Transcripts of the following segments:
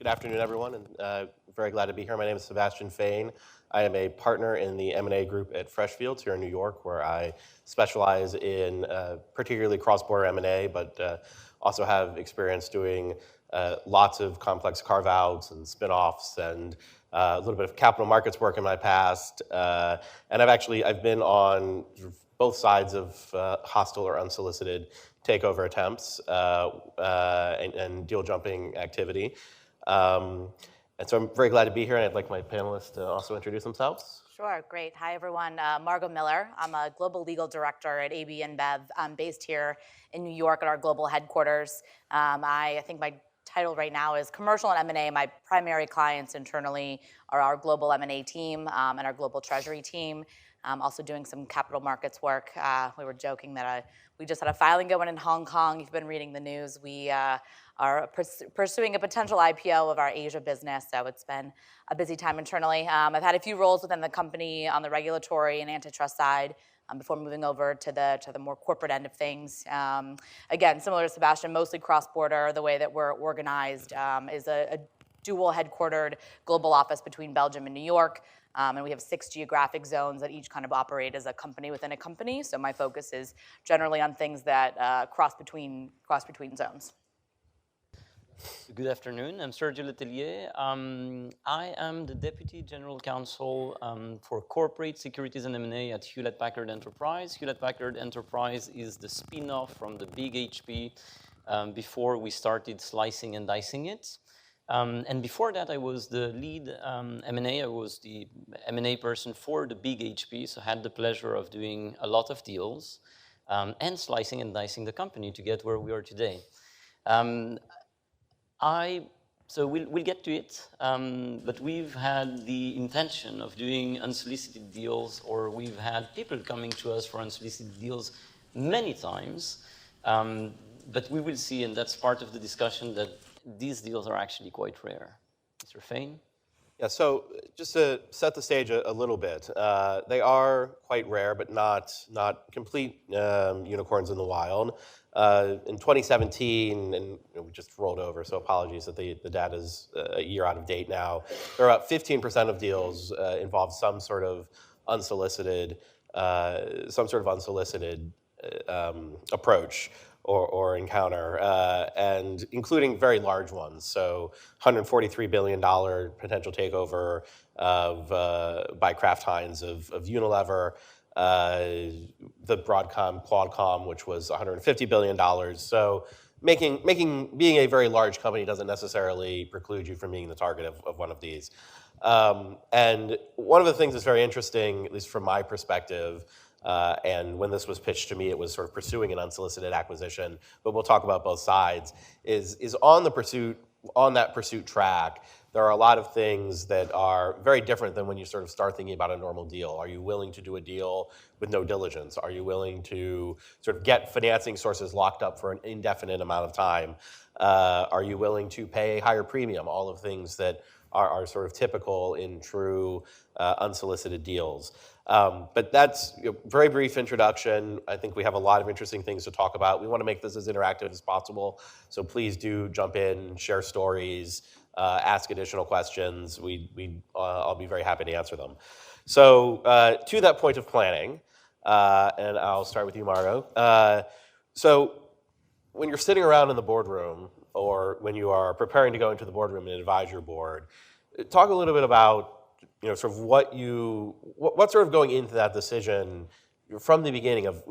Good afternoon, everyone, and very glad to be here. My name is Sebastian Fain. I am a partner in the M&A group at Freshfields here in New York, where I specialize in particularly cross-border M&A, but also have experience doing lots of complex carve-outs and spin-offs and a little bit of capital markets work in my past. And I've been on both sides of hostile or unsolicited takeover attempts and deal jumping activity. And so I'm very glad to be here, and I'd like my panelists to also introduce themselves. Sure, great. Hi, everyone. Margot Miller. I'm a global legal director at AB InBev. I'm based here in New York at our global headquarters. I think my title right now is Commercial and M&A. My primary clients internally are our global M&A team and our global treasury team. Also doing some capital markets work. We were joking that we just had a filing going in Hong Kong. You've been reading the news. We are pursuing a potential IPO of our Asia business, so it's been a busy time internally. I've had a few roles within the company on the regulatory and antitrust side before moving over to the more corporate end of things. Again, similar to Sebastian, mostly cross-border. The way that we're organized is a dual headquartered global office between Belgium and New York. And we have 6 geographic zones that each kind of operate as a company within a company. So my focus is generally on things that cross between zones. Good afternoon. I'm Sergio Letelier. I am the Deputy General Counsel for Corporate Securities and M&A at Hewlett Packard Enterprise. Hewlett Packard Enterprise is the spin-off from the big HP before we started slicing and dicing it. And before that, I was the lead M&A. I was the M&A person for the big HP, so had the pleasure of doing a lot of deals and slicing and dicing the company to get where we are today. So we'll get to it, but we've had the intention of doing unsolicited deals, or we've had people coming to us for unsolicited deals many times, but we will see, and that's part of the discussion, that these deals are actually quite rare. Mr. Fain? Yeah, so just to set the stage a little bit, they are quite rare, but not complete unicorns in the wild. In 2017, and we just rolled over, so apologies that the data is a year out of date now, there are about 15% of deals involve some sort of unsolicited approach or encounter, and including very large ones. So $143 billion potential takeover by Kraft Heinz of Unilever, the Broadcom Qualcomm, which was $150 billion. So being a very large company doesn't necessarily preclude you from being the target of one of these. And one of the things that's very interesting, at least from my perspective, and when this was pitched to me, it was sort of pursuing an unsolicited acquisition, but we'll talk about both sides, is on that pursuit track, there are a lot of things that are very different than when you sort of start thinking about a normal deal. Are you willing to do a deal with no diligence? Are you willing to sort of get financing sources locked up for an indefinite amount of time? Are you willing to pay a higher premium? All of things that are sort of typical in true unsolicited deals. But that's a very brief introduction. I think we have a lot of interesting things to talk about. We want to make this as interactive as possible, so please do jump in, share stories, ask additional questions. I'll be very happy to answer them. So to that point of planning, and I'll start with you, Margot. So when you're sitting around in the boardroom, or when you are preparing to go into the boardroom and advise your board, talk a little bit about sort of what's sort of going into that decision from the beginning of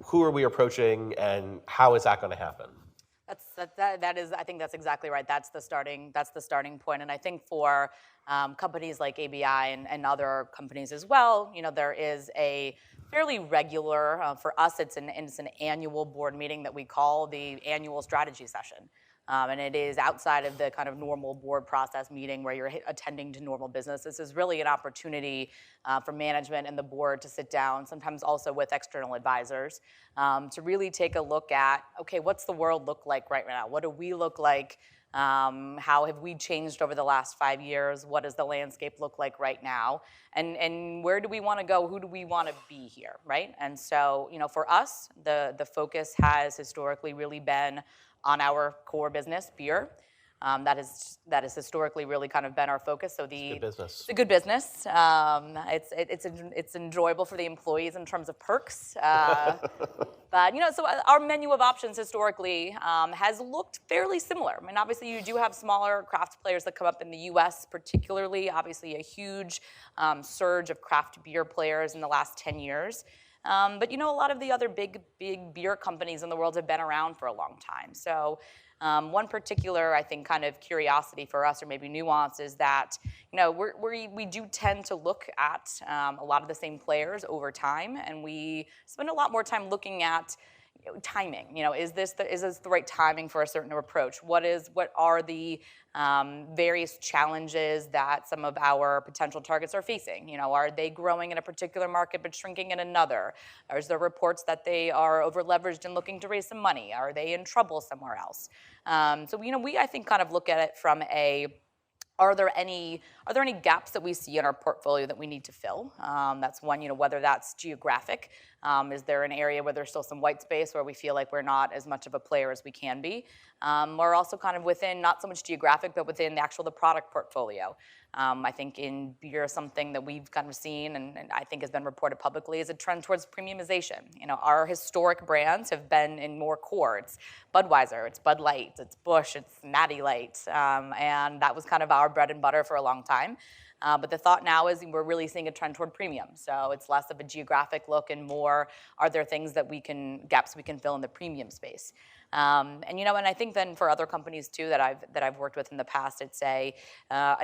who are we approaching and how is that going to happen? That is, I think that's exactly right. That's the starting point. And I think for companies like ABI and other companies as well, there is a fairly regular, for us, it's an annual board meeting that we call the annual strategy session. And it is outside of the kind of normal board process meeting where you're attending to normal business. This is really an opportunity for management and the board to sit down, sometimes also with external advisors, to really take a look at, okay, what's the world look like right now? What do we look like? How have we changed over the last 5 years? What does the landscape look like right now? And where do we want to go? Who do we want to be here, right? And so, for us, the focus has historically really been on our core business, beer. That has historically really kind of been our focus. So It's good business. It's a good business. It's enjoyable for the employees in terms of perks. But so our menu of options historically has looked fairly similar. I mean, obviously you do have smaller craft players that come up in the U.S. particularly. Obviously a huge surge of craft beer players in the last 10 years. But a lot of the other big beer companies in the world have been around for a long time. So one particular, I think, kind of curiosity for us, or maybe nuance, is that we do tend to look at a lot of the same players over time, and we spend a lot more time looking at timing. Is this the right timing for a certain approach? What are the various challenges that some of our potential targets are facing? Are they growing in a particular market but shrinking in another? Or is there reports that they are over-leveraged and looking to raise some money? Are they in trouble somewhere else? So we, I think, kind of look at it from are there any gaps that we see in our portfolio that we need to fill? That's one, whether that's geographic. Is there an area where there's still some white space where we feel like we're not as much of a player as we can be? Or also kind of within, not so much geographic, but within the product portfolio. I think in beer, something that we've kind of seen and I think has been reported publicly is a trend towards premiumization. Our historic brands have been in more core. It's Budweiser, it's Bud Light, it's Busch, it's Natty Light, and that was kind of our bread and butter for a long time. But the thought now is we're really seeing a trend toward premium. So it's less of a geographic look and more, are there things gaps we can fill in the premium space? And I think then for other companies too that I've worked with in the past, it's a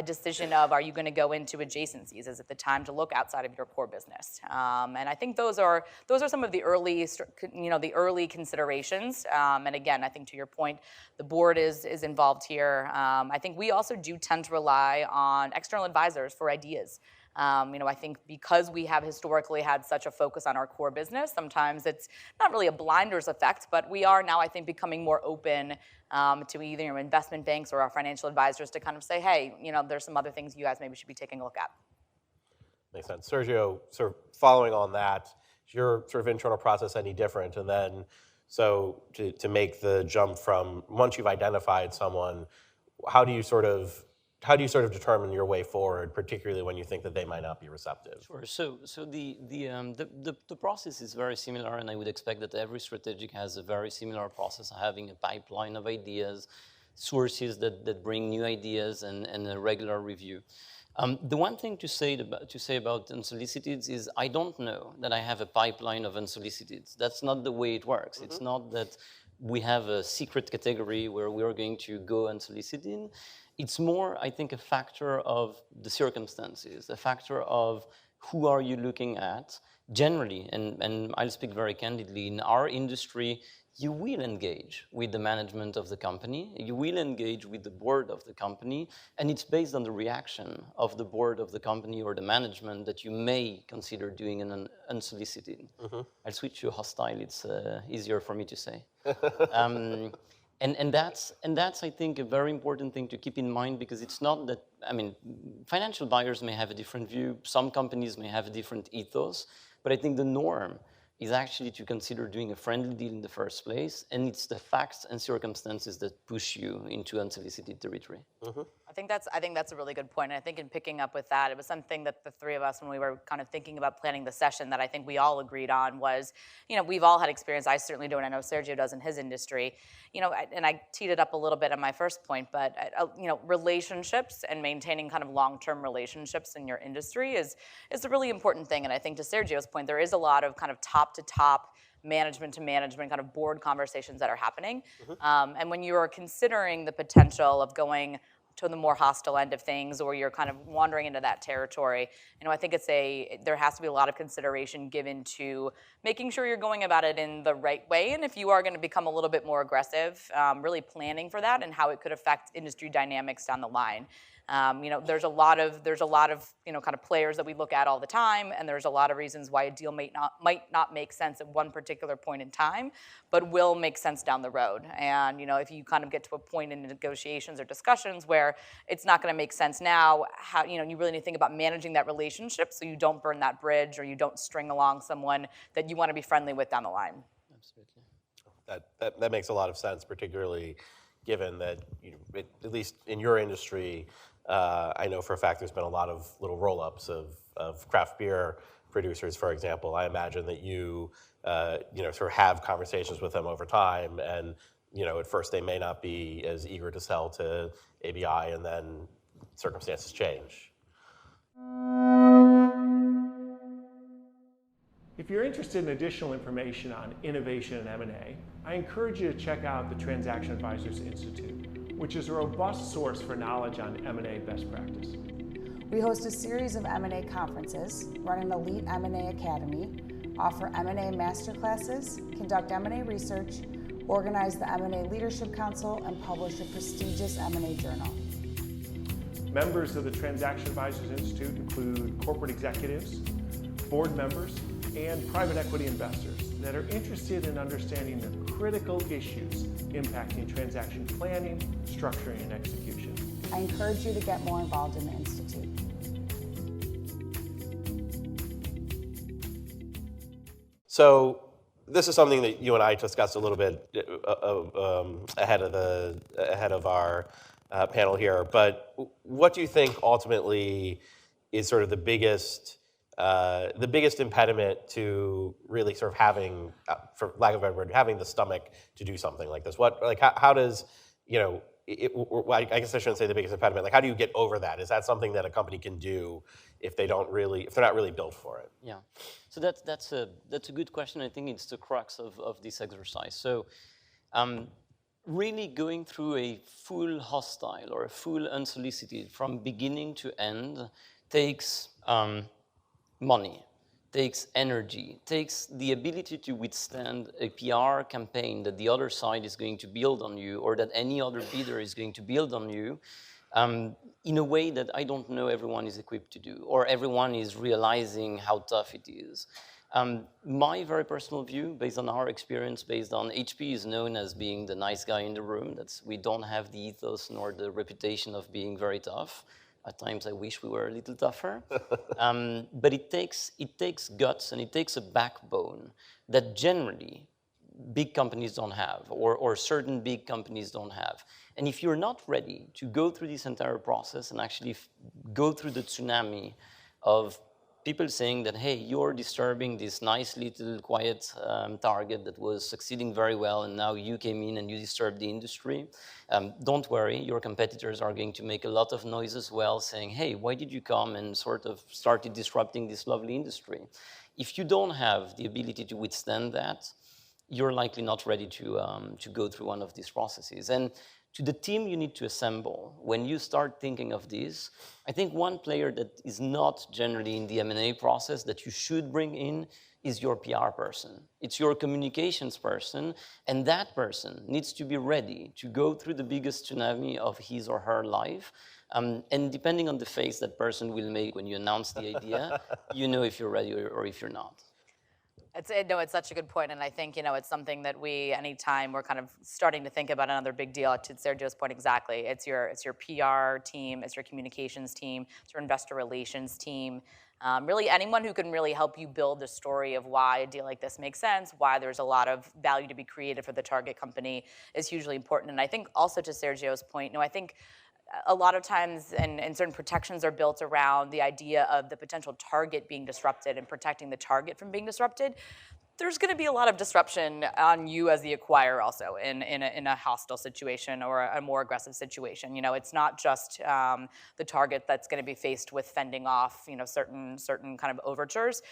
decision of, are you going to go into adjacencies? Is it the time to look outside of your core business? And I think those are some of the early considerations. And again, I think to your point, the board is involved here. I think we also do tend to rely on external advisors for ideas. I think because we have historically had such a focus on our core business, sometimes it's not really a blinders effect, but we are now, I think, becoming more open to either investment banks or our financial advisors to kind of say, hey, there's some other things you guys maybe should be taking a look at. Makes sense. Sergio, sort of following on that, is your sort of internal process any different? And then, so to make the jump from once you've identified someone, how do you sort of determine your way forward, particularly when you think that they might not be receptive? Sure. So the process is very similar, and I would expect that every strategic has a very similar process, having a pipeline of ideas, sources that bring new ideas, and a regular review. The one thing to say about unsoliciteds is I don't know that I have a pipeline of unsoliciteds. That's not the way it works. Mm-hmm. It's not that we have a secret category where we are going to go unsolicited. It's more, I think, a factor of the circumstances, a factor of who are you looking at. Generally, and I'll speak very candidly, in our industry, you will engage with the management of the company, you will engage with the board of the company, and it's based on the reaction of the board of the company or the management that you may consider doing an unsolicited. Mm-hmm. I'll switch to hostile, it's easier for me to say. And that's, I think, a very important thing to keep in mind, because it's not that, financial buyers may have a different view, some companies may have a different ethos, but I think the norm is actually to consider doing a friendly deal in the first place, and it's the facts and circumstances that push you into unsolicited territory. Mm-hmm. I think that's a really good point. And I think in picking up with that, it was something that the three of us, when we were kind of thinking about planning the session, that I think we all agreed on was, we've all had experience. I certainly do, and I know Sergio does in his industry. And I teed it up a little bit on my first point, but relationships and maintaining kind of long-term relationships in your industry is a really important thing. And I think to Sergio's point, there is a lot of kind of top-to-top, management to management kind of board conversations that are happening. Mm-hmm. And when you are considering the potential of going to the more hostile end of things, or you're kind of wandering into that territory, I think there has to be a lot of consideration given to making sure you're going about it in the right way. And if you are going to become a little bit more aggressive, really planning for that and how it could affect industry dynamics down the line. There's a lot of kind of players that we look at all the time, and there's a lot of reasons why a deal might not make sense at one particular point in time, but will make sense down the road. And if you kind of get to a point in negotiations or discussions where it's not going to make sense now, how you really need to think about managing that relationship so you don't burn that bridge or you don't string along someone that you want to be friendly with down the line. Absolutely. That makes a lot of sense, particularly given that, at least in your industry, I know for a fact there's been a lot of little roll-ups of craft beer producers, for example. I imagine that you sort of have conversations with them over time, and at first they may not be as eager to sell to ABI, and then circumstances change. If you're interested in additional information on innovation and M&A, I encourage you to check out the Transaction Advisors Institute, which is a robust source for knowledge on M&A best practice. We host a series of M&A conferences, run an elite M&A Academy, offer M&A masterclasses, conduct M&A research, organize the M&A Leadership Council, and publish a prestigious M&A journal. Members of the Transaction Advisors Institute include corporate executives, board members, and private equity investors that are interested in understanding the critical issues impacting transaction planning, structuring, and execution. I encourage you to get more involved in the Institute. So this is something that you and I discussed a little bit ahead of our panel here. But what do you think ultimately is sort of the biggest impediment to really sort of having, for lack of a better word, having the stomach to do something like this? How does, I guess I shouldn't say the biggest impediment. How do you get over that? Is that something that a company can do if they're not really built for it? Yeah, so that's a good question. I think it's the crux of this exercise. So, really going through a full hostile or a full unsolicited from beginning to end takes money, takes energy, takes the ability to withstand a PR campaign that the other side is going to build on you, or that any other bidder is going to build on you, in a way that I don't know everyone is equipped to do, or everyone is realizing how tough it is. My very personal view, based on our experience, based on HP is known as being the nice guy in the room. We don't have the ethos nor the reputation of being very tough. At times I wish we were a little tougher. But it takes guts and it takes a backbone that generally big companies don't have, or certain big companies don't have. And if you're not ready to go through this entire process and actually go through the tsunami of people saying that, hey, you're disturbing this nice little quiet target that was succeeding very well, and now you came in and you disturbed the industry. Don't worry, your competitors are going to make a lot of noise as well, saying, hey, why did you come and sort of started disrupting this lovely industry? If you don't have the ability to withstand that, you're likely not ready to go through one of these processes. And to the team you need to assemble, when you start thinking of this, I think one player that is not generally in the M&A process that you should bring in is your PR person. It's your communications person, and that person needs to be ready to go through the biggest tsunami of his or her life. And depending on the face that person will make when you announce the idea, you know if you're ready or if you're not. It's such a good point, and I think it's something that anytime we're kind of starting to think about another big deal, to Sergio's point exactly, it's your PR team, it's your communications team, it's your investor relations team, really anyone who can really help you build the story of why a deal like this makes sense, why there's a lot of value to be created for the target company is hugely important. And I think also to Sergio's point, I think a lot of times, and certain protections are built around the idea of the potential target being disrupted and protecting the target from being disrupted. There's going to be a lot of disruption on you as the acquirer also in a hostile situation or a more aggressive situation. It's not just the target that's going to be faced with fending off certain kind of overtures.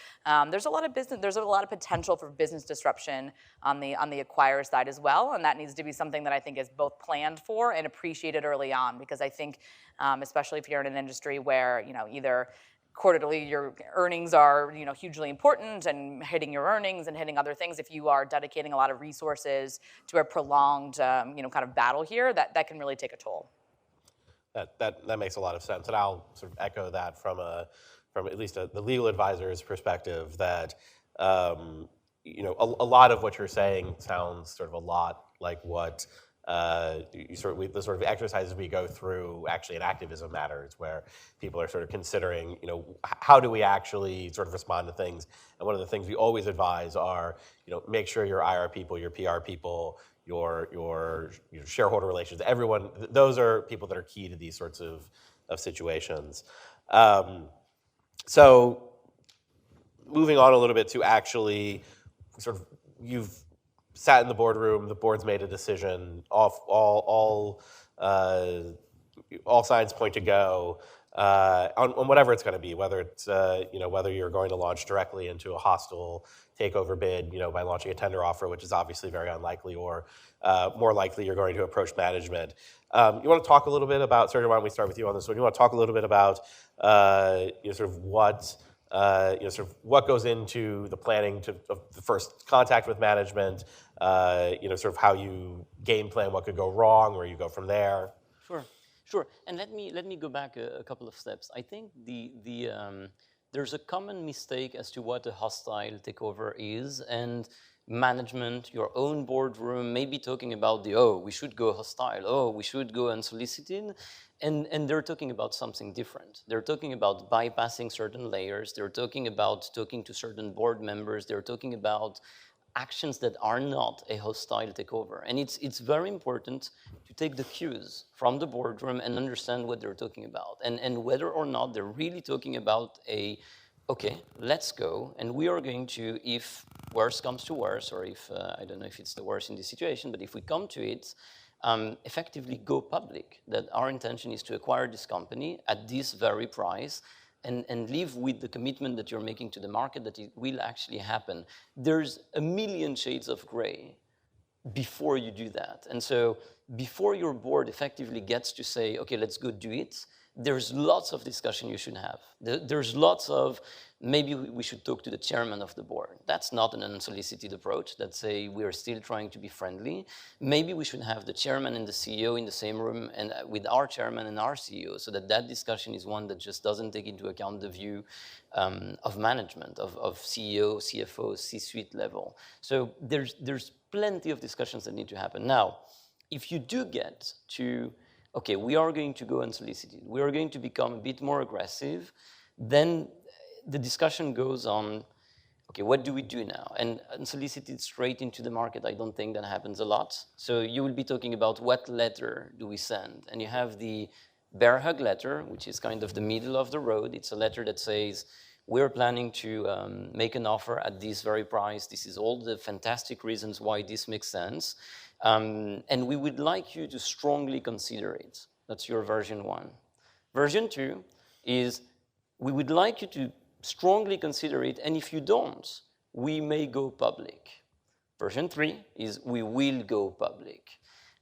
There's a lot of potential for business disruption on the acquirer side as well, and that needs to be something that I think is both planned for and appreciated early on, because I think especially if you're in an industry where either quarterly your earnings are hugely important, and hitting your earnings and hitting other things, if you are dedicating a lot of resources to a prolonged kind of battle here, that can really take a toll. That makes a lot of sense, and I'll sort of echo that from at least the legal advisor's perspective, that a lot of what you're saying sounds sort of a lot like what the sort of exercises we go through actually in activism matters, where people are sort of considering, how do we actually sort of respond to things? And one of the things we always advise are, make sure your IR people, your PR people, your shareholder relations. Everyone, those are people that are key to these sorts of situations. So moving on a little bit to actually sort of, you've sat in the boardroom, the board's made a decision, all signs point to go on whatever it's going to be, whether it's whether you're going to launch directly into a hostile takeover bid, by launching a tender offer, which is obviously very unlikely, or more likely you're going to approach management. You want to talk a little bit about, Sergio, why don't we start with you on this one? You want to talk a little bit about what goes into the planning of the first contact with management, sort of how you game plan what could go wrong, where you go from there. Sure. And let me go back a couple of steps. I think there's a common mistake as to what a hostile takeover is, and management, your own boardroom, may be talking about we should go hostile, we should go unsolicited, and they're talking about something different. They're talking about bypassing certain layers. They're talking about talking to certain board members. They're talking about actions that are not a hostile takeover. And it's very important to take the cues from the boardroom and understand what they're talking about, and whether or not they're really talking about okay, let's go, and we are going to, if worse comes to worse, or if, I don't know if it's the worst in this situation, but if we come to it, effectively go public, that our intention is to acquire this company at this very price, and live with the commitment that you're making to the market that it will actually happen. There's a million shades of gray before you do that. And so before your board effectively gets to say, okay, let's go do it, there's lots of discussion you should have. There's lots of, maybe we should talk to the chairman of the board. That's not an unsolicited approach. That's we're still trying to be friendly. Maybe we should have the chairman and the CEO in the same room, and with our chairman and our CEO, so that discussion is one that just doesn't take into account the view of management, of CEO, CFO, C-suite level. So there's plenty of discussions that need to happen. Now, if you do get to, okay, we are going to go unsolicited, we are going to become a bit more aggressive, then the discussion goes on, okay, what do we do now? And unsolicited straight into the market, I don't think that happens a lot. So you will be talking about what letter do we send? And you have the bear hug letter, which is kind of the middle of the road. It's a letter that says, we're planning to make an offer at this very price. This is all the fantastic reasons why this makes sense. And we would like you to strongly consider it. That's your version 1. Version 2 is, we would like you to strongly consider it, and if you don't, we may go public. Version 3 is, we will go public.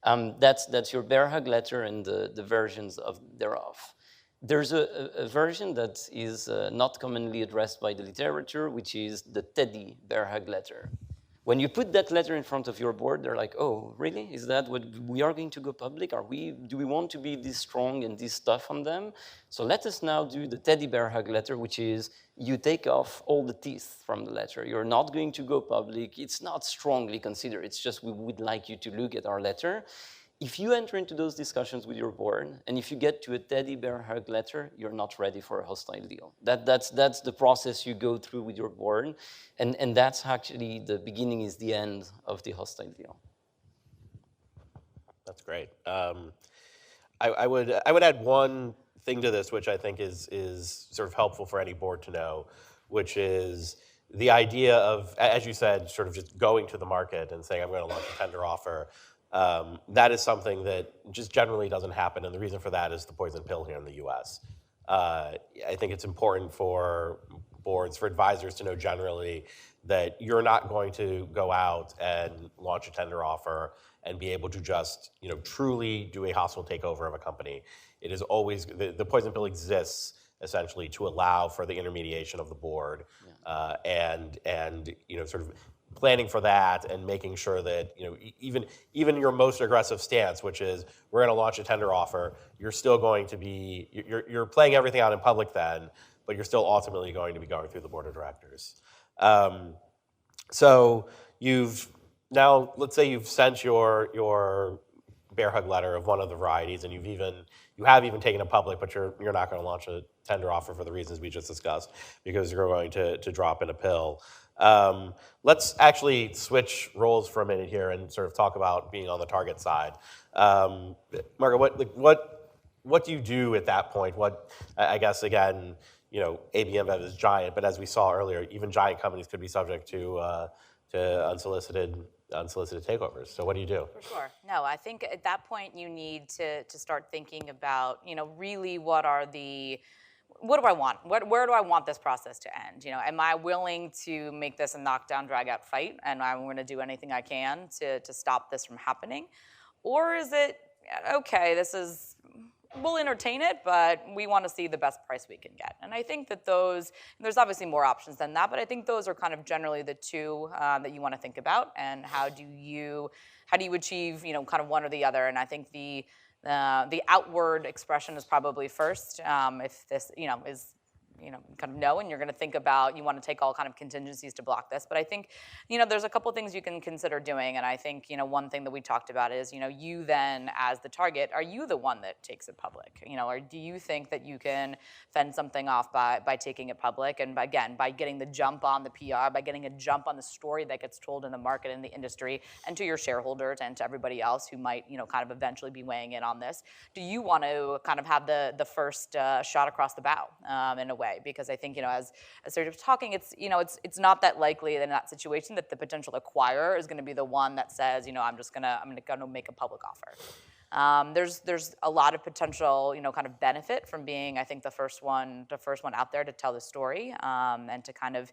That's your bear hug letter and the versions thereof. There's a version that is not commonly addressed by the literature, which is the Teddy bear hug letter. When you put that letter in front of your board, they're like, oh, really? Is that what we are going to go public? Do we want to be this strong and this tough on them? So let us now do the teddy bear hug letter, which is you take off all the teeth from the letter. You're not going to go public. It's not strongly considered. It's just we would like you to look at our letter. If you enter into those discussions with your board, and if you get to a teddy bear hug letter, you're not ready for a hostile deal. That's the process you go through with your board, and that's actually the beginning is the end of the hostile deal. That's great. I would add one thing to this, which I think is sort of helpful for any board to know, which is the idea of, as you said, sort of just going to the market and saying, I'm going to launch a tender offer. That is something that just generally doesn't happen, and the reason for that is the poison pill here in the U.S. I think it's important for boards, for advisors to know generally that you're not going to go out and launch a tender offer and be able to just, truly do a hostile takeover of a company. It is always, the poison pill exists essentially to allow for the intermediation of the board, and sort of planning for that and making sure that, even your most aggressive stance, which is we're going to launch a tender offer, you're still going to be, you're playing everything out in public then, but you're still ultimately going to be going through the board of directors. So now, let's say you've sent your bear hug letter of one of the varieties, and you have even taken it public, but you're not going to launch a tender offer for the reasons we just discussed, because you're going to drop in a pill. Let's actually switch roles for a minute here and sort of talk about being on the target side. Margot, what do you do at that point? I guess, again, AB InBev is giant, but as we saw earlier, even giant companies could be subject to unsolicited takeovers. So what do you do? For sure. No, I think at that point you need to start thinking about, really what do I want? Where do I want this process to end? Am I willing to make this a knockdown, drag-out fight, and I'm going to do anything I can to stop this from happening? Or is it, okay, we'll entertain it, but we want to see the best price we can get? And I think that there's obviously more options than that, but I think those are kind of generally the two that you want to think about, and how do you achieve, kind of one or the other? And I think the outward expression is probably first. If this, is, kind of no, and you're going to think about, you want to take all kind of contingencies to block this. But I think, there's a couple things you can consider doing. And I think, one thing that we talked about is, you then, as the target, are you the one that takes it public? Or do you think that you can fend something off by taking it public? And again, by getting the jump on the PR, by getting a jump on the story that gets told in the market, in the industry, and to your shareholders and to everybody else who might, kind of eventually be weighing in on this. Do you want to kind of have the first shot across the bow in a way? Because I think, as Sergio was talking, it's not that likely in that situation that the potential acquirer is going to be the one that says, I'm going to make a public offer. There's a lot of potential, kind of benefit from being, I think, the first one out there to tell the story, and to kind of,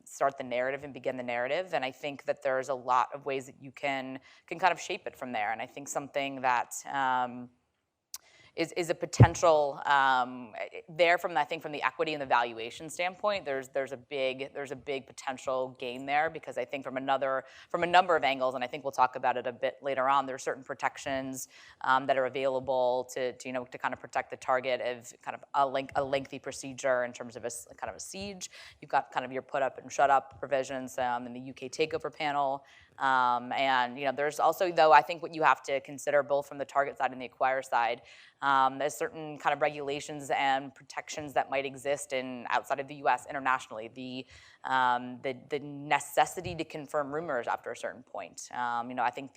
start the narrative and begin the narrative. And I think that there's a lot of ways that you can kind of shape it from there. And I think something that is a potential there from the equity and the valuation standpoint. There's a big potential gain there, because I think from a number of angles, and I think we'll talk about it a bit later on, there are certain protections that are available to kind of protect the target of kind of a lengthy procedure in terms of a kind of a siege. You've got kind of your put up and shut up provisions in the UK takeover panel. And there's also, though, I think what you have to consider both from the target side and the acquire side, there's certain kind of regulations and protections that might exist outside of the U.S. internationally. The necessity to confirm rumors after a certain point. I think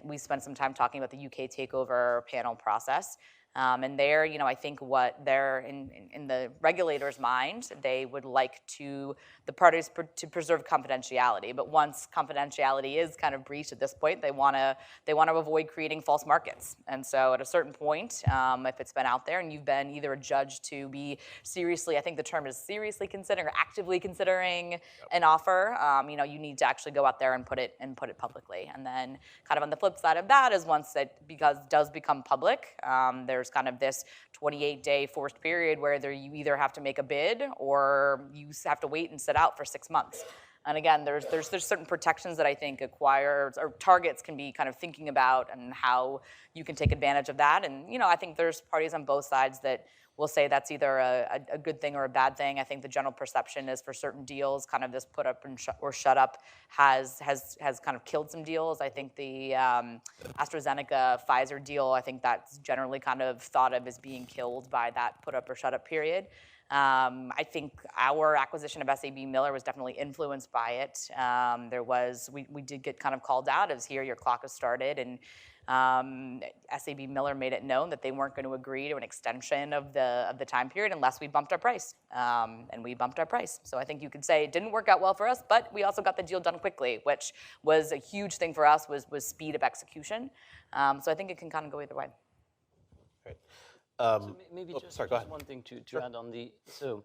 we spent some time talking about the UK takeover panel process. And there, I think what they're in the regulator's mind, they would like the parties to preserve confidentiality. But once confidentiality is kind of breached at this point, they want to avoid creating false markets. And so at a certain point, if it's been out there and you've been either adjudged to be seriously, I think the term is seriously considering or actively considering an offer, you need to actually go out there and put it publicly. And then kind of on the flip side of that is once it does become public, there's kind of this 28-day forced period where you either have to make a bid or you have to wait and sit out for 6 months. And again, there's certain protections that I think acquirers or targets can be kind of thinking about and how you can take advantage of that. And I think there's parties on both sides that will say that's either a good thing or a bad thing. I think the general perception is for certain deals, kind of this put up or shut up has kind of killed some deals. I think the AstraZeneca-Pfizer deal, I think that's generally kind of thought of as being killed by that put up or shut up period. I think our acquisition of SAB Miller was definitely influenced by it. We did get kind of called out as here your clock has started, and SAB Miller made it known that they weren't going to agree to an extension of the time period unless we bumped our price, and we bumped our price. So I think you could say it didn't work out well for us, but we also got the deal done quickly, which was a huge thing for us. Was speed of execution. So I think it can kind of go either way. Great. So maybe just one thing to add on so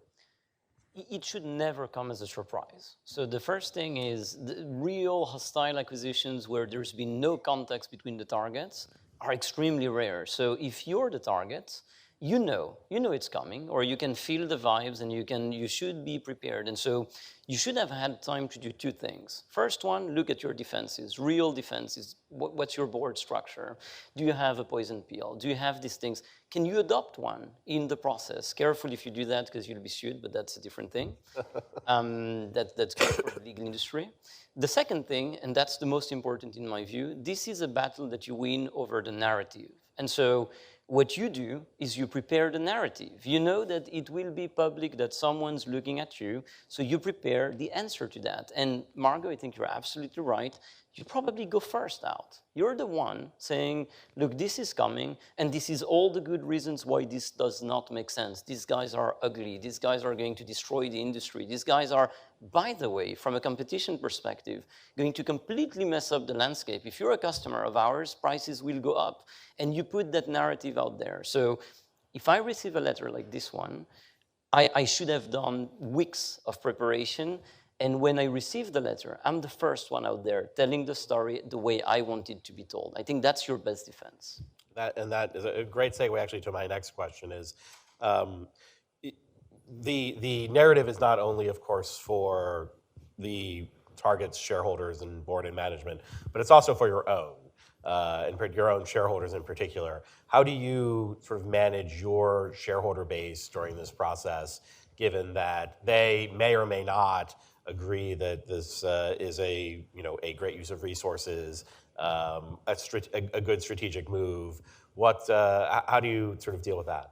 it should never come as a surprise. So the first thing is the real hostile acquisitions where there's been no context between the targets are extremely rare. So if you're the target, you know it's coming, or you can feel the vibes, and you should be prepared. And so you should have had time to do two things. First one, look at your defenses, real defenses. What's your board structure? Do you have a poison pill? Do you have these things? Can you adopt one in the process? Careful if you do that, because you'll be sued, but that's a different thing. That's good for the legal industry. The second thing, and that's the most important in my view, this is a battle that you win over the narrative. And so What you do is you prepare the narrative. You know that it will be public, that someone's looking at you, so you prepare the answer to that. And Margot, I think you're absolutely right. You probably go first out. You're the one saying, look, this is coming, and this is all the good reasons why this does not make sense. These guys are ugly. These guys are going to destroy the industry. These guys are, by the way, from a competition perspective, going to completely mess up the landscape. If you're a customer of ours, prices will go up. And you put that narrative out there. So if I receive a letter like this one, I should have done weeks of preparation. And when I receive the letter, I'm the first one out there telling the story the way I want it to be told. I think that's your best defense. That is a great segue actually to my next question is, the narrative is not only, of course, for the target's shareholders and board and management, but it's also for your own, and for your own shareholders in particular. How do you sort of manage your shareholder base during this process, given that they may or may not agree that this is a great use of resources, a good strategic move? How do you sort of deal with that?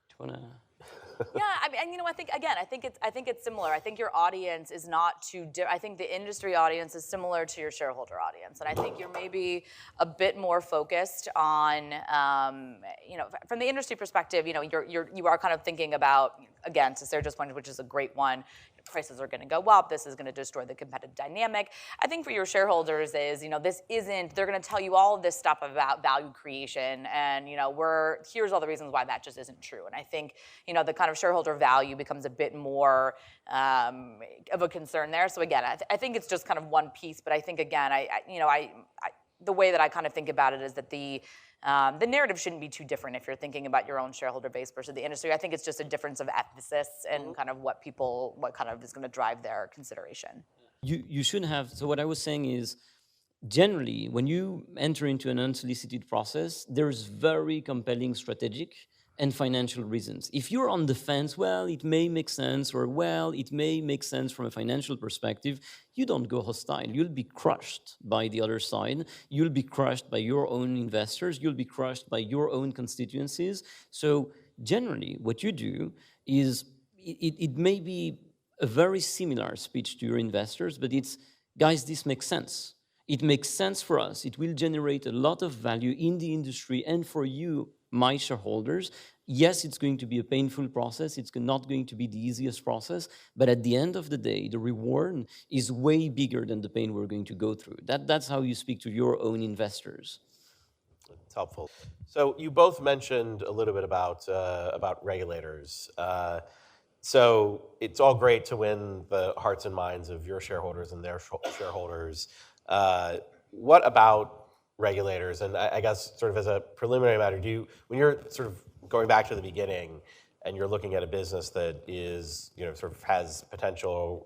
Do you want to? Yeah, I mean, I think it's similar. I think your audience is not too. I think the industry audience is similar to your shareholder audience, and I think you're maybe a bit more focused on, from the industry perspective, you are kind of thinking about, again, to Sergio's point, which is a great one. Prices are going to go up. This is going to destroy the competitive dynamic. I think for your shareholders is, this isn't. They're going to tell you all of this stuff about value creation, and here's all the reasons why that just isn't true. And I think, the kind of shareholder value becomes a bit more of a concern there. So again, I think it's just kind of one piece. But I think again, the way that I kind of think about it is that the narrative shouldn't be too different if you're thinking about your own shareholder base versus the industry. I think it's just a difference of emphasis and kind of what kind of is going to drive their consideration. You should have, so what I was saying is, generally, when you enter into an unsolicited process, there's very compelling strategic and financial reasons. If you're on the fence, well, it may make sense, or well, it may make sense from a financial perspective, you don't go hostile. You'll be crushed by the other side. You'll be crushed by your own investors. You'll be crushed by your own constituencies. So generally, what you do is, it may be a very similar speech to your investors, but it's, guys, this makes sense. It makes sense for us. It will generate a lot of value in the industry and for you, my shareholders. Yes, it's going to be a painful process. It's not going to be the easiest process. But at the end of the day, the reward is way bigger than the pain we're going to go through. That's how you speak to your own investors. It's helpful. So you both mentioned a little bit about regulators. So it's all great to win the hearts and minds of your shareholders and their shareholders. What about regulators? And I guess sort of as a preliminary matter, when you're sort of going back to the beginning and you're looking at a business that is, sort of has potential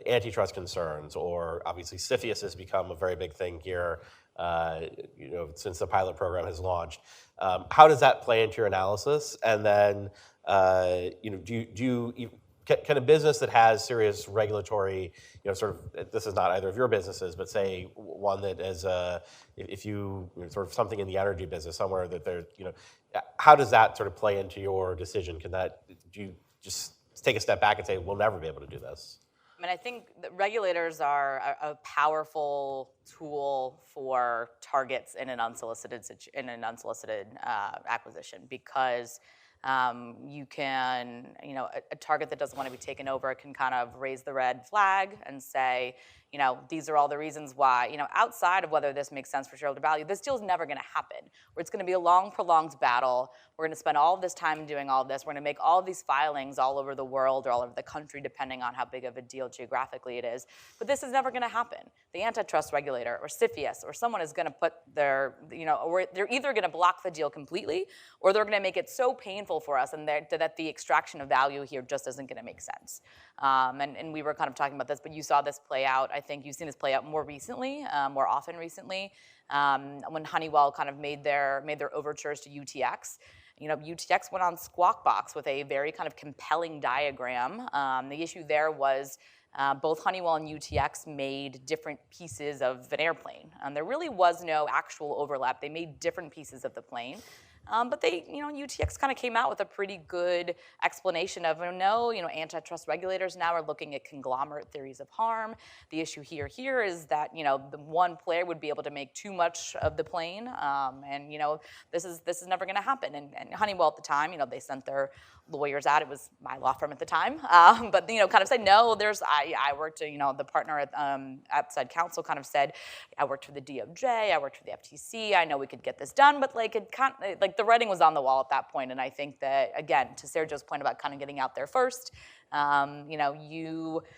antitrust concerns, or obviously CFIUS has become a very big thing here, since the pilot program has launched. How does that play into your analysis? And then, can a business that has serious regulatory, this is not either of your businesses, but say one that is, if you sort of something in the energy business somewhere that there, how does that sort of play into your decision? Do you just take a step back and say, we'll never be able to do this? I mean, I think that regulators are a powerful tool for targets in an unsolicited acquisition, because you can, a target that doesn't want to be taken over can kind of raise the red flag and say, these are all the reasons why, outside of whether this makes sense for shareholder value, this deal is never going to happen. Where it's going to be a long, prolonged battle. We're going to spend all of this time doing all of this. We're going to make all of these filings all over the world or all over the country, depending on how big of a deal geographically it is. But this is never going to happen. The antitrust regulator or CFIUS or someone is going to put their, or they're either going to block the deal completely, or they're going to make it so painful for us and that the extraction of value here just isn't going to make sense. And we were kind of talking about this, but you saw this play out. I think you've seen this play out more recently, more often recently, when Honeywell kind of made their overtures to UTX. UTX went on Squawk Box with a very kind of compelling diagram. The issue there was both Honeywell and UTX made different pieces of an airplane. There really was no actual overlap. They made different pieces of the plane. But they, UTX kind of came out with a pretty good explanation of, no, antitrust regulators now are looking at conglomerate theories of harm. The issue here is that, the one player would be able to make too much of the plane, and this is never going to happen. And Honeywell at the time, they sent their lawyers out. It was my law firm at the time, but kind of said no. I worked, the partner at outside counsel kind of said, I worked for the DOJ, I worked for the FTC. I know we could get this done, but the writing was on the wall at that point. And I think that, again, to Sergio's point about kind of getting out there first, it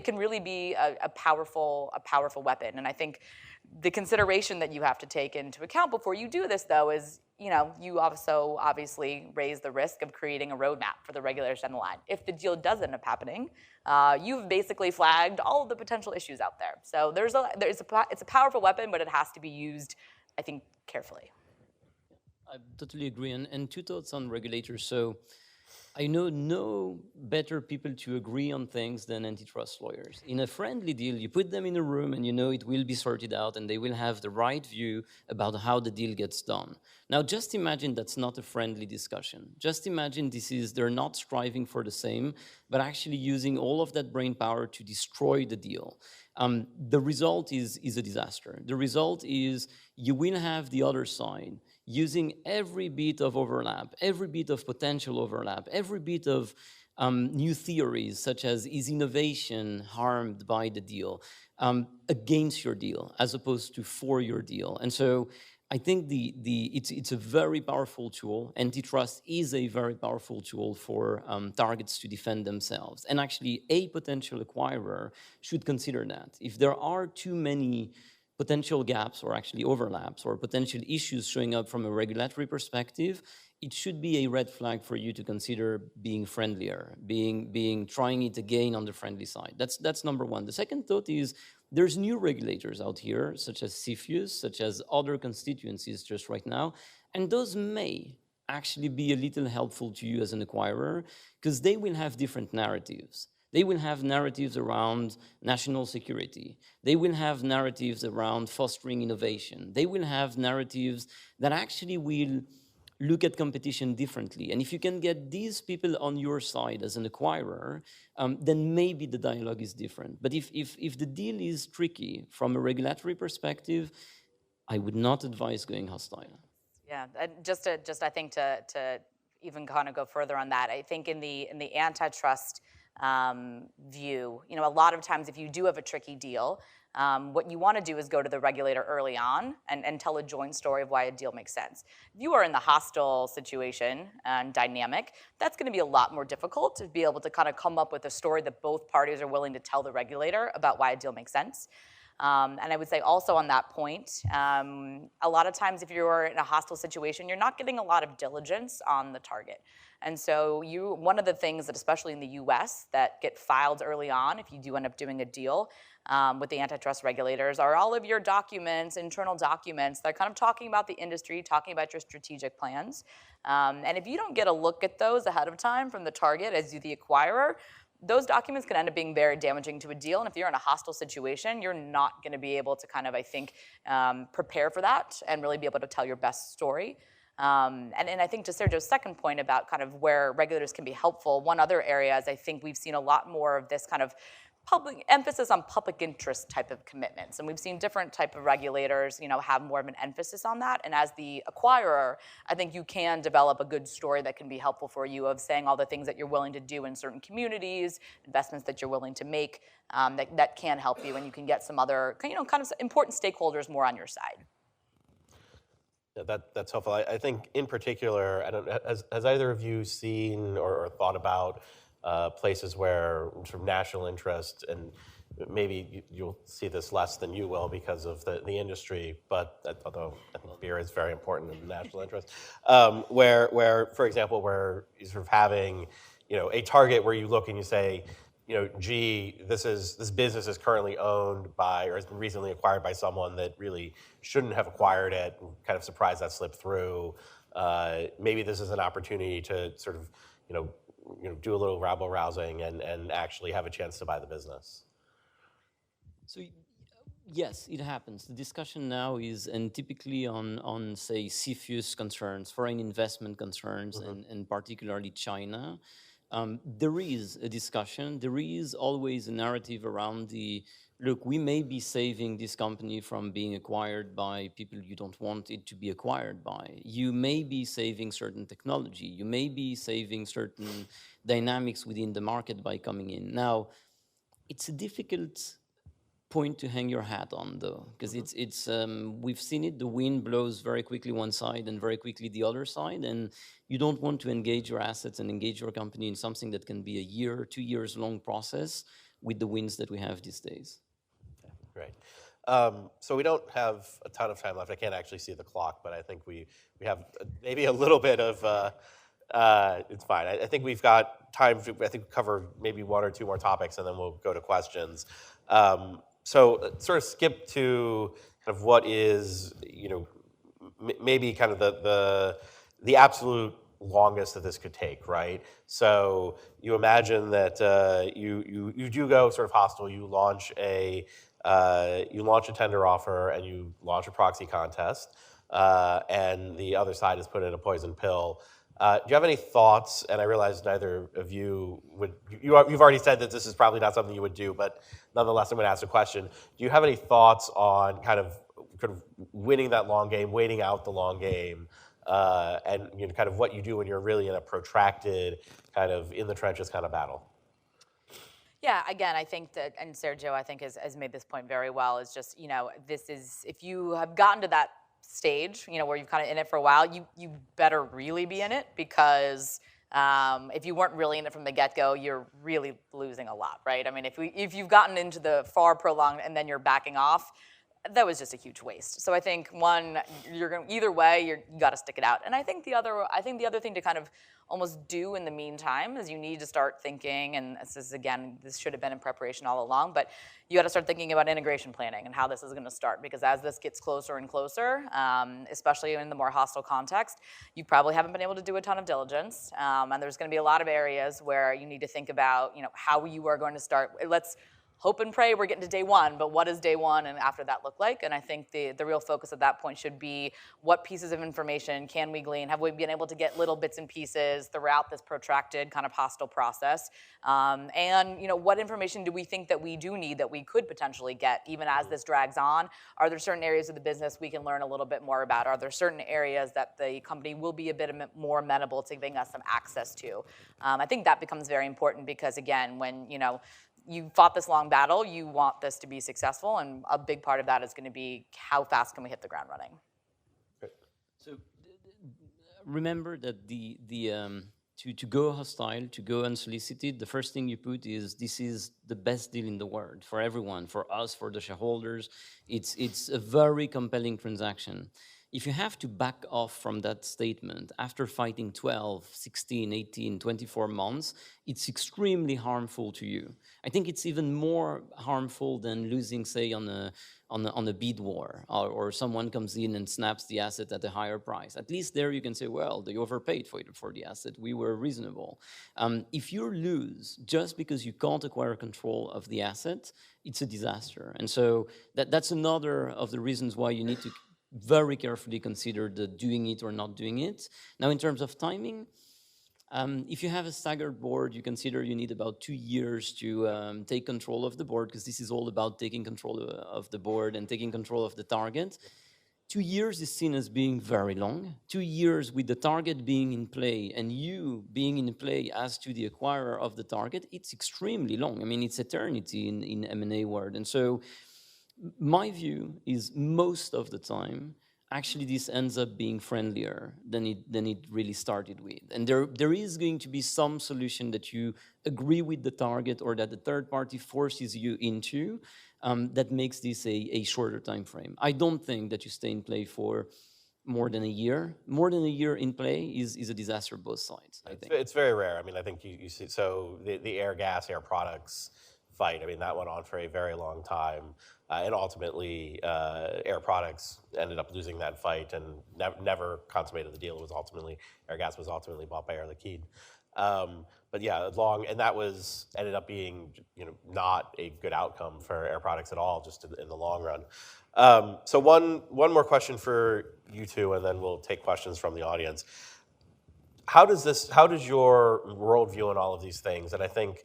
can really be a powerful weapon. And I think the consideration that you have to take into account before you do this, though, is you also obviously raise the risk of creating a roadmap for the regulators down the line. If the deal does end up happening, you've basically flagged all of the potential issues out there. So it's a powerful weapon, but it has to be used, I think, carefully. I totally agree. And two thoughts on regulators. So I know no better people to agree on things than antitrust lawyers. In a friendly deal, you put them in a room and it will be sorted out and they will have the right view about how the deal gets done. Now, just imagine that's not a friendly discussion. Just imagine they're not striving for the same, but actually using all of that brain power to destroy the deal. The result is a disaster. The result is you will have the other side using every bit of overlap, every bit of potential overlap, every bit of new theories, such as is innovation harmed by the deal, against your deal, as opposed to for your deal. And so I think it's a very powerful tool. Antitrust is a very powerful tool for targets to defend themselves. And actually, a potential acquirer should consider that. If there are too many potential gaps or actually overlaps or potential issues showing up from a regulatory perspective, it should be a red flag for you to consider being friendlier, trying it again on the friendly side. That's number one. The second thought is there's new regulators out here, such as CFIUS, such as other constituencies just right now, and those may actually be a little helpful to you as an acquirer because they will have different narratives. They will have narratives around national security. They will have narratives around fostering innovation. They will have narratives that actually will look at competition differently. And if you can get these people on your side as an acquirer, then maybe the dialogue is different. But if the deal is tricky from a regulatory perspective, I would not advise going hostile. Yeah, just I think to even kind of go further on that, I think in the antitrust view, a lot of times if you do have a tricky deal, what you want to do is go to the regulator early on and tell a joint story of why a deal makes sense. If you are in the hostile situation and dynamic, that's going to be a lot more difficult to be able to kind of come up with a story that both parties are willing to tell the regulator about why a deal makes sense. And I would say also on that point, a lot of times if you're in a hostile situation, you're not getting a lot of diligence on the target. And so one of the things that, especially in the US, that get filed early on, if you do end up doing a deal with the antitrust regulators, are all of your documents, internal documents, that are kind of talking about the industry, talking about your strategic plans. And if you don't get a look at those ahead of time from the target as the acquirer, those documents can end up being very damaging to a deal. And if you're in a hostile situation, you're not going to be able to kind of, I think, prepare for that and really be able to tell your best story. And I think to Sergio's second point about kind of where regulators can be helpful, one other area is I think we've seen a lot more of this kind of public emphasis on public interest type of commitments. And we've seen different type of regulators, have more of an emphasis on that. And as the acquirer, I think you can develop a good story that can be helpful for you of saying all the things that you're willing to do in certain communities, investments that you're willing to make, that can help you, and you can get some other, kind of important stakeholders more on your side. Yeah, that's helpful. I think in particular, I don't know, has either of you seen or thought about places where sort of national interest, and maybe you'll see this less than you will because of the industry, but although I think beer is very important in national interest, where, for example, where you're sort of having, a target where you look and you say, gee, this business is currently owned by or has been recently acquired by someone that really shouldn't have acquired it, and kind of surprised that slipped through. Maybe this is an opportunity to sort of, do a little rabble rousing and actually have a chance to buy the business? So yes, it happens. The discussion now is, and typically on say, CFIUS concerns, foreign investment concerns, and particularly China, there is a discussion. There is always a narrative around look, we may be saving this company from being acquired by people you don't want it to be acquired by. You may be saving certain technology. You may be saving certain dynamics within the market by coming in. Now, it's a difficult point to hang your hat on, though, because we've seen it. The wind blows very quickly one side and very quickly the other side, and you don't want to engage your assets and engage your company in something that can be a year, 2 years long process with the winds that we have these days. Great. So we don't have a ton of time left. I can't actually see the clock, but I think we have maybe a little bit of. It's fine. I think we've got time to cover maybe one or two more topics, and then we'll go to questions. So sort of skip to kind of what is, maybe kind of the absolute longest that this could take, right? So you imagine that you do go sort of hostile. You launch a tender offer and you launch a proxy contest, and the other side has put in a poison pill. Do you have any thoughts? And I realize neither of you would. You've already said that this is probably not something you would do, but nonetheless, I'm going to ask a question. Do you have any thoughts on kind of winning that long game, waiting out the long game, and kind of what you do when you're really in a protracted kind of in the trenches kind of battle? Yeah, again, I think that, and Sergio, I think, has made this point very well, is just, this is, if you have gotten to that stage, where you've kind of in it for a while, you better really be in it, because if you weren't really in it from the get-go, you're really losing a lot, right? I mean, if you've gotten into the far prolonged and then you're backing off, that was just a huge waste. So I think you're going either way, you got to stick it out. And I think the other thing to kind of almost do in the meantime is you need to start thinking, and this should have been in preparation all along, but you got to start thinking about integration planning and how this is going to start, because as this gets closer and closer, especially in the more hostile context, you probably haven't been able to do a ton of diligence, and there's going to be a lot of areas where you need to think about, how you are going to start. Let's hope and pray we're getting to day one, but what does day one and after that look like? And I think the real focus at that point should be, what pieces of information can we glean? Have we been able to get little bits and pieces throughout this protracted kind of hostile process? And what information do we think that we do need that we could potentially get even as this drags on? Are there certain areas of the business we can learn a little bit more about? Are there certain areas that the company will be a bit more amenable to giving us some access to? I think that becomes very important, because again, when you fought this long battle, you want this to be successful, and a big part of that is going to be how fast can we hit the ground running. So remember that to go hostile, to go unsolicited, the first thing you put is, this is the best deal in the world for everyone, for us, for the shareholders. It's a very compelling transaction. If you have to back off from that statement after fighting 12, 16, 18, 24 months, it's extremely harmful to you. I think it's even more harmful than losing, say, on a bid war, or someone comes in and snaps the asset at a higher price. At least there you can say, well, they overpaid for the asset. We were reasonable. If you lose just because you can't acquire control of the asset, it's a disaster. And so that's another of the reasons why you need to very carefully consider the doing it or not doing it. Now, in terms of timing, if you have a staggered board, you consider you need about 2 years to take control of the board, because this is all about taking control of the board and taking control of the target. 2 years is seen as being very long. 2 years with the target being in play and you being in play as to the acquirer of the target, it's extremely long. I mean, it's eternity in M&A world. And so my view is, most of the time, actually this ends up being friendlier than it really started with. And there is going to be some solution that you agree with the target, or that the third party forces you into, that makes this a shorter time frame. I don't think that you stay in play for more than a year. More than a year in play is a disaster both sides, I think. It's very rare. I mean, I think you see, so the Air Products fight, I mean, that went on for a very long time. And ultimately, Air Products ended up losing that fight and never consummated the deal. Air Gas was ultimately bought by Air Liquide. But yeah, and that ended up being, not a good outcome for Air Products at all, just in the long run. So one more question for you two, and then we'll take questions from the audience. How does your worldview on all of these things, and I think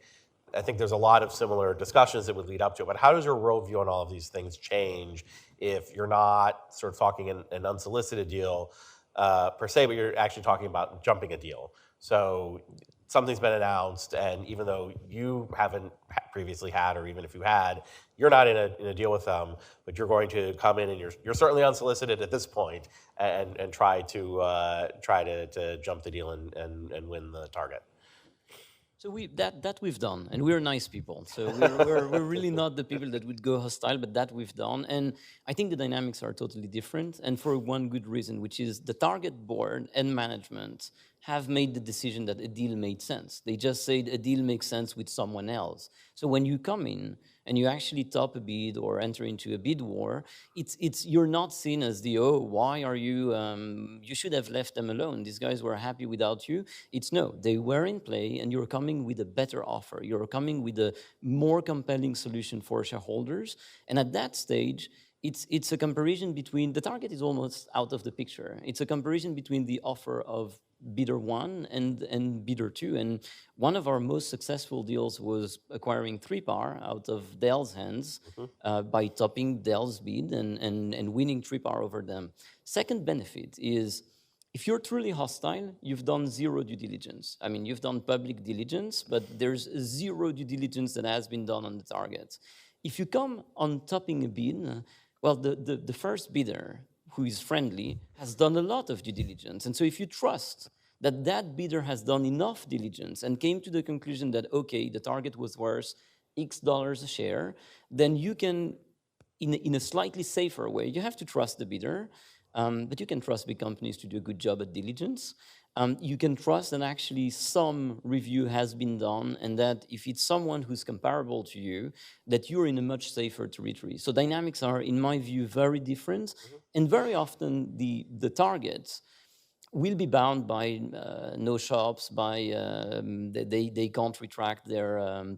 there's a lot of similar discussions that would lead up to it, but how does your worldview on all of these things change if you're not sort of talking an unsolicited deal per se, but you're actually talking about jumping a deal? So something's been announced, and even though you haven't previously had, or even if you had, you're not in a deal with them, but you're going to come in and you're certainly unsolicited at this point, and try to jump the deal and win the target. So that we've done, and we're nice people. So we're really not the people that would go hostile, but that we've done. And I think the dynamics are totally different, and for one good reason, which is the target board and management have made the decision that a deal made sense. They just said a deal makes sense with someone else. So when you come in and you actually top a bid or enter into a bid war, you're not seen as why are you, you should have left them alone. These guys were happy without you. No, they were in play, and you're coming with a better offer. You're coming with a more compelling solution for shareholders. And at that stage, it's a comparison between, the target is almost out of the picture. It's a comparison between the offer of bidder one and bidder two. And one of our most successful deals was acquiring 3PAR out of Dell's hands by topping Dell's bid and winning 3PAR over them. Second benefit is, if you're truly hostile, you've done zero due diligence. I mean, you've done public diligence, but there's zero due diligence that has been done on the target. If you come on topping a bid, well, the first bidder, who is friendly, has done a lot of due diligence. And so if you trust that that bidder has done enough diligence and came to the conclusion that, okay, the target was worth X dollars a share, then you can, in a slightly safer way, you have to trust the bidder, but you can trust big companies to do a good job at diligence. You can trust that actually some review has been done, and that if it's someone who's comparable to you, that you're in a much safer territory. So dynamics are, in my view, very different, and very often the targets will be bound by no shops, by they can't retract their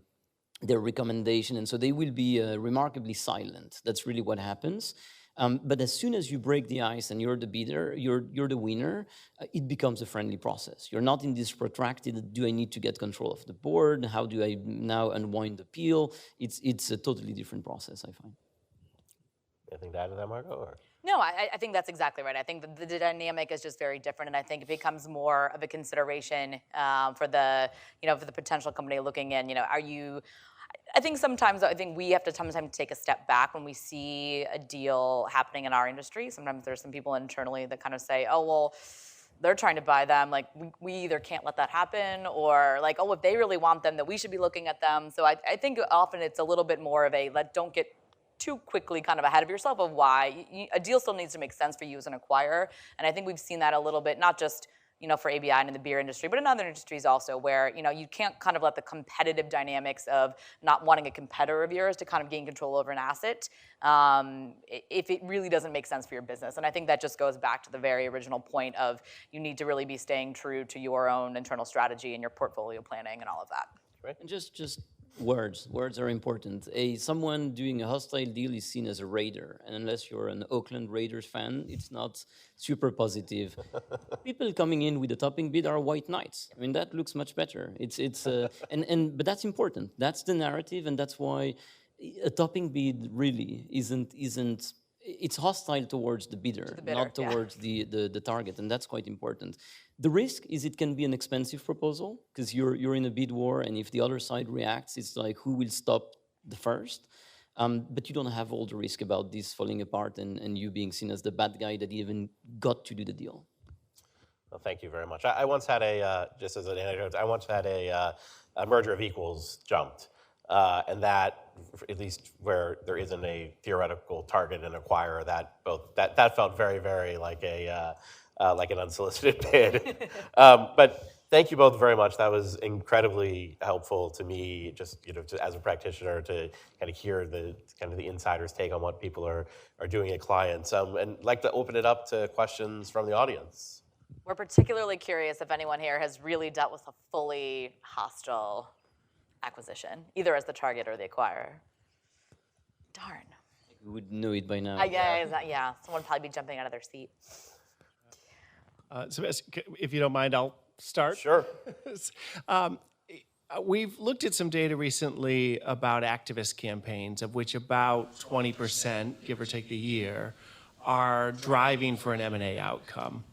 recommendation, and so they will be remarkably silent. That's really what happens. But as soon as you break the ice and you're the bidder, you're the winner, it becomes a friendly process. You're not in this protracted, do I need to get control of the board? How do I now unwind the peel? It's a totally different process, I find. Anything to add to that, Margot? Or? No, I think that's exactly right. I think the dynamic is just very different, and I think it becomes more of a consideration for the potential company looking in. I think we have to sometimes take a step back when we see a deal happening in our industry. Sometimes there's some people internally that kind of say, oh, well, they're trying to buy them. Like, we either can't let that happen, or like, oh, if they really want them, that we should be looking at them. So I think often it's a little bit more of a don't get too quickly kind of ahead of yourself of why. A deal still needs to make sense for you as an acquirer. And I think we've seen that a little bit, not just for ABI and in the beer industry, but in other industries also, where you can't kind of let the competitive dynamics of not wanting a competitor of yours to kind of gain control over an asset if it really doesn't make sense for your business. And I think that just goes back to the very original point of you need to really be staying true to your own internal strategy and your portfolio planning and all of that. Right. And just words are important. Someone doing a hostile deal is seen as a raider, and unless you're an Oakland Raiders fan, it's not super positive. People coming in with a topping bid are white knights. I mean, that looks much better. But that's important. That's the narrative, and that's why a topping bid really isn't. It's hostile towards the bidder, not towards the target, and that's quite important. The risk is it can be an expensive proposal, because you're in a bid war, and if the other side reacts, it's like, who will stop the first? But you don't have all the risk about this falling apart and you being seen as the bad guy that even got to do the deal. Well, thank you very much. I once had just as an anecdote, a merger of equals jumped. And that, at least where there isn't a theoretical target and acquirer, that felt very, very like an unsolicited bid. But thank you both very much. That was incredibly helpful to me, just as a practitioner, to kind of hear the insider's take on what people are doing at clients. And I'd like to open it up to questions from the audience. We're particularly curious if anyone here has really dealt with a fully hostile acquisition, either as the target or the acquirer. Darn. We would know it by now. Yeah, someone would probably be jumping out of their seat. Sebastian, if you don't mind, I'll start. Sure. We've looked at some data recently about activist campaigns, of which about 20%, give or take a year, are driving for an M&A outcome.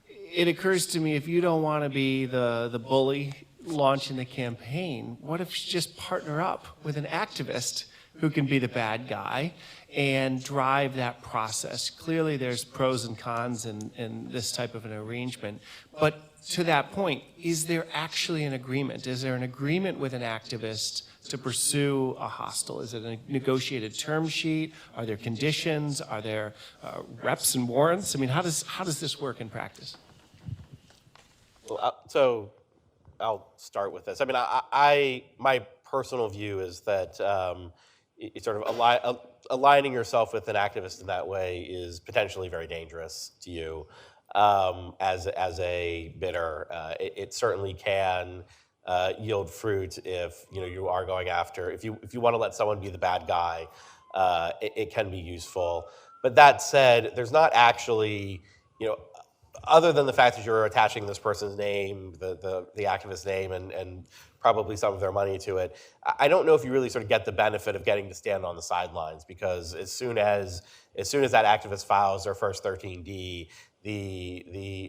It occurs to me, if you don't want to be the bully launching the campaign, what if you just partner up with an activist who can be the bad guy and drive that process? Clearly, there's pros and cons in this type of an arrangement. But to that point, is there actually an agreement? Is there an agreement with an activist to pursue a hostile? Is it a negotiated term sheet? Are there conditions? Are there reps and warrants? I mean, how does this work in practice? Well, so I'll start with this. I mean, my personal view is that it's sort of aligning yourself with an activist in that way is potentially very dangerous to you as a bidder. It certainly can yield fruit if you are going after. If you want to let someone be the bad guy, it can be useful. But that said, there's not actually other than the fact that you're attaching this person's name, the activist's name, and probably some of their money to it, I don't know if you really sort of get the benefit of getting to stand on the sidelines, because as soon as that activist files their first 13D,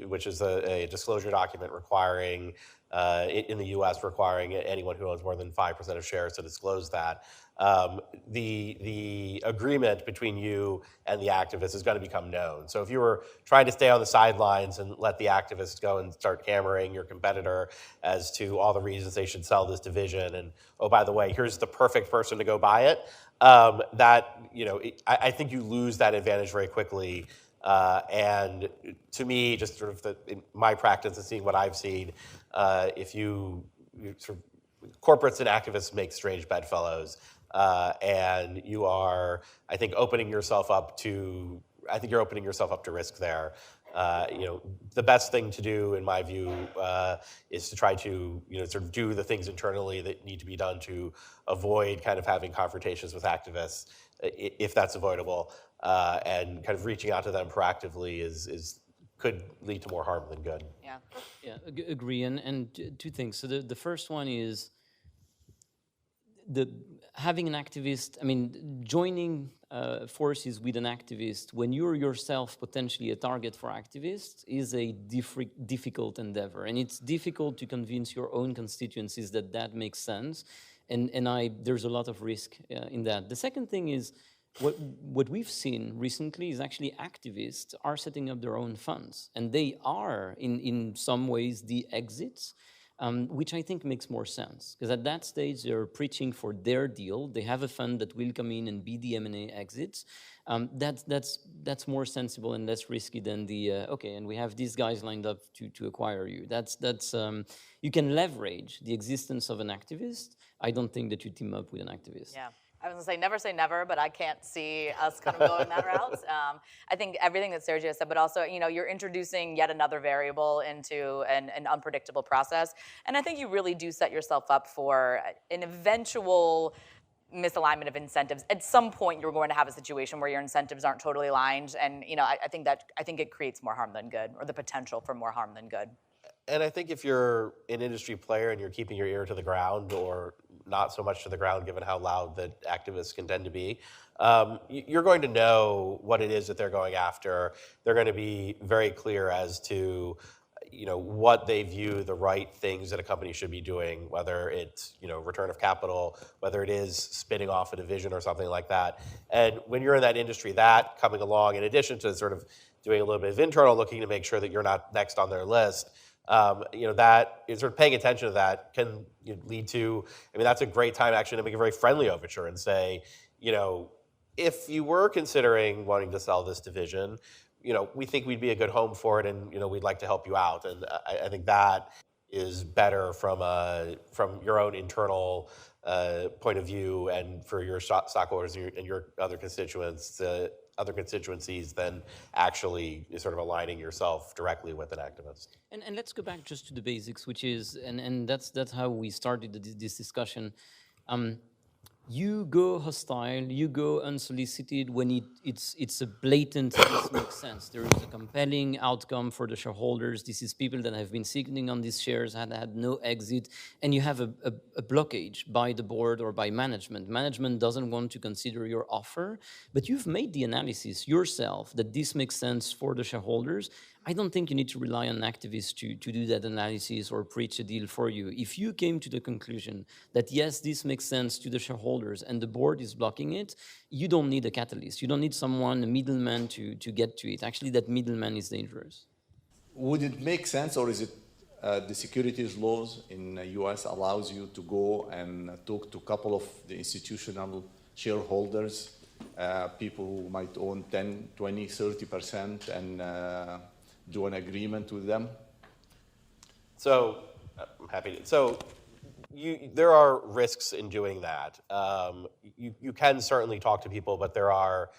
which is a disclosure document requiring in the U.S. requiring anyone who owns more than 5% of shares to disclose that. The agreement between you and the activist is going to become known. So if you were trying to stay on the sidelines and let the activist go and start hammering your competitor as to all the reasons they should sell this division, and oh, by the way, here's the perfect person to go buy it, I think you lose that advantage very quickly. And to me, just sort of in my practice and seeing what I've seen, if you sort of corporates and activists make strange bedfellows. And you are, I think, opening yourself up to risk there. The best thing to do, in my view, is to try to, sort of do the things internally that need to be done to avoid kind of having confrontations with activists, if that's avoidable, and kind of reaching out to them proactively could lead to more harm than good. Yeah, agree. And two things. So the first one is having an activist, joining forces with an activist when you're yourself potentially a target for activists is a difficult endeavor. And it's difficult to convince your own constituencies that makes sense. And there's a lot of risk in that. The second thing is, what we've seen recently is actually activists are setting up their own funds, and they are in some ways the exits, which I think makes more sense, because at that stage they're preaching for their deal. They have a fund that will come in and be the M&A exits. That's more sensible and less risky than the and we have these guys lined up to acquire you. That's you can leverage the existence of an activist. I don't think that you team up with an activist. Yeah. I was going to say never, but I can't see us kind of going that route. I think everything that Sergio said, but also, you're introducing yet another variable into an unpredictable process. And I think you really do set yourself up for an eventual misalignment of incentives. At some point, you're going to have a situation where your incentives aren't totally aligned. And, I think it creates more harm than good, or the potential for more harm than good. And I think if you're an industry player and you're keeping your ear to the ground, or not so much to the ground given how loud that activists can tend to be, you're going to know what it is that they're going after. They're going to be very clear as to what they view the right things that a company should be doing, whether it's return of capital, whether it is spinning off a division or something like that. And when you're in that industry, that coming along, in addition to sort of doing a little bit of internal looking to make sure that you're not next on their list, that is sort of paying attention to that can lead to, that's a great time actually to make a very friendly overture and say, if you were considering wanting to sell this division, we think we'd be a good home for it, and we'd like to help you out. And I think that is better from your own internal point of view, and for your stockholders and your other constituents to other constituencies than actually sort of aligning yourself directly with an activist. And let's go back just to the basics, which is, and that's how we started this discussion. You go hostile, you go unsolicited when it's a blatant, this makes sense. There is a compelling outcome for the shareholders. This is people that have been sitting on these shares, had no exit, and you have a blockage by the board or by management. Management doesn't want to consider your offer, but you've made the analysis yourself that this makes sense for the shareholders. I don't think you need to rely on activists to do that analysis or preach a deal for you. If you came to the conclusion that, yes, this makes sense to the shareholders and the board is blocking it, you don't need a catalyst. You don't need someone, a middleman, to get to it. Actually, that middleman is dangerous. Would it make sense, or is it the securities laws in the US allows you to go and talk to a couple of the institutional shareholders, people who might own 10, 20, 30%, and do an agreement with them? So I'm happy to. So there are risks in doing that. You can certainly talk to people, but there are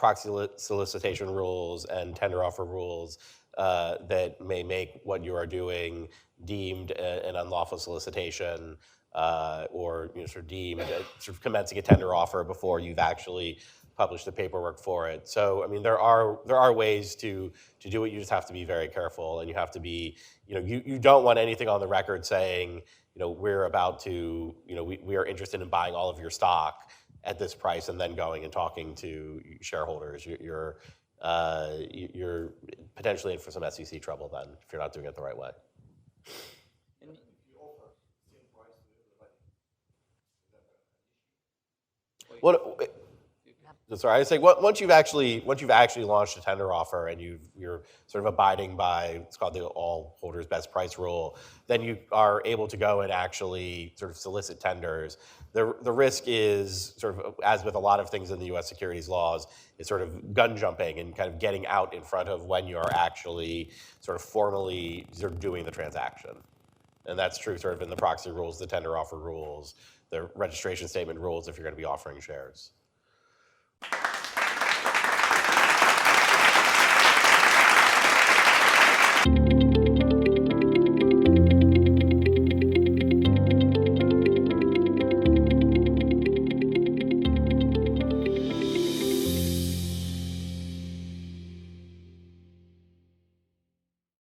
proxy solicitation rules and tender offer rules that may make what you are doing deemed an unlawful solicitation or sort of deemed sort of commencing a tender offer before you've actually published the paperwork for it. So I mean, there are ways to do it. You just have to be very careful, and you have to be, you don't want anything on the record saying, we're about to, we are interested in buying all of your stock at this price, and then going and talking to shareholders. You're potentially in for some SEC trouble then if you're not doing it the right way. Sorry, I say once you've actually launched a tender offer and you're sort of abiding by, it's called the all holders best price rule, then you are able to go and actually sort of solicit tenders. The risk is sort of, as with a lot of things in the U.S. securities laws, is sort of gun jumping and kind of getting out in front of when you're actually sort of formally sort of doing the transaction. And that's true sort of in the proxy rules, the tender offer rules, the registration statement rules if you're going to be offering shares.